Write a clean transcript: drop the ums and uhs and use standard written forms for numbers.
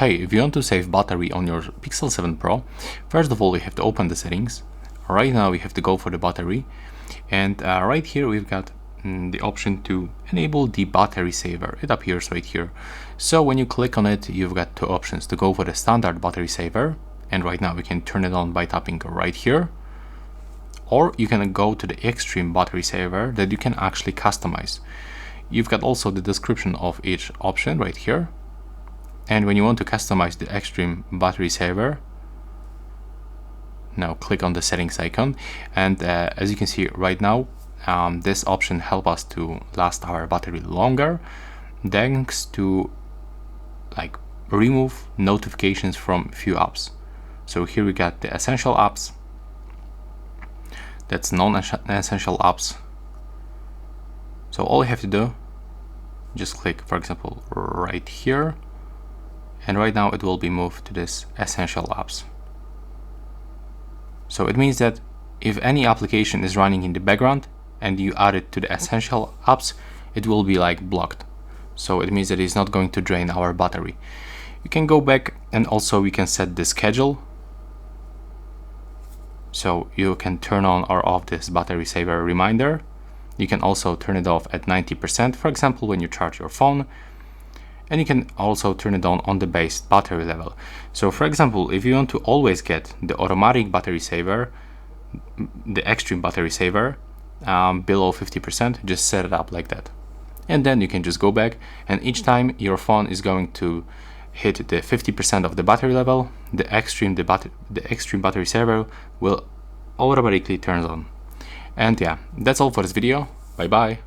Hey, if you want to save battery on your Pixel 7 Pro, first of all you have to open the settings. Right now we have to go for the battery, and right here we've got the option to enable the battery saver. It appears right here. So when you click on it, you've got two options: to go for the standard battery saver, and right now we can turn it on by tapping right here, or you can go to the extreme battery saver that you can actually customize. You've got also the description of each option right here. And when you want to customize the extreme battery saver, now click on the settings icon, and as you can see right now, this option helps us to last our battery longer, thanks to remove notifications from few apps. So here we got the essential apps, that's non-essential apps. So all you have to do, just click, for example, right here, and right now it will be moved to this essential apps. So it means that if any application is running in the background and you add it to the essential apps, it will be blocked. So it means that it's not going to drain our battery. You can go back, and also we can set the schedule. So you can turn on or off this battery saver reminder. You can also turn it off at 90%, for example, when you charge your phone. And you can also turn it on the base battery level. So for example, if you want to always get the automatic battery saver, the extreme battery saver, below 50%, just set it up like that. And then you can just go back, and each time your phone is going to hit the 50% of the battery level, the extreme battery saver will automatically turn on. And yeah, that's all for this video. Bye bye.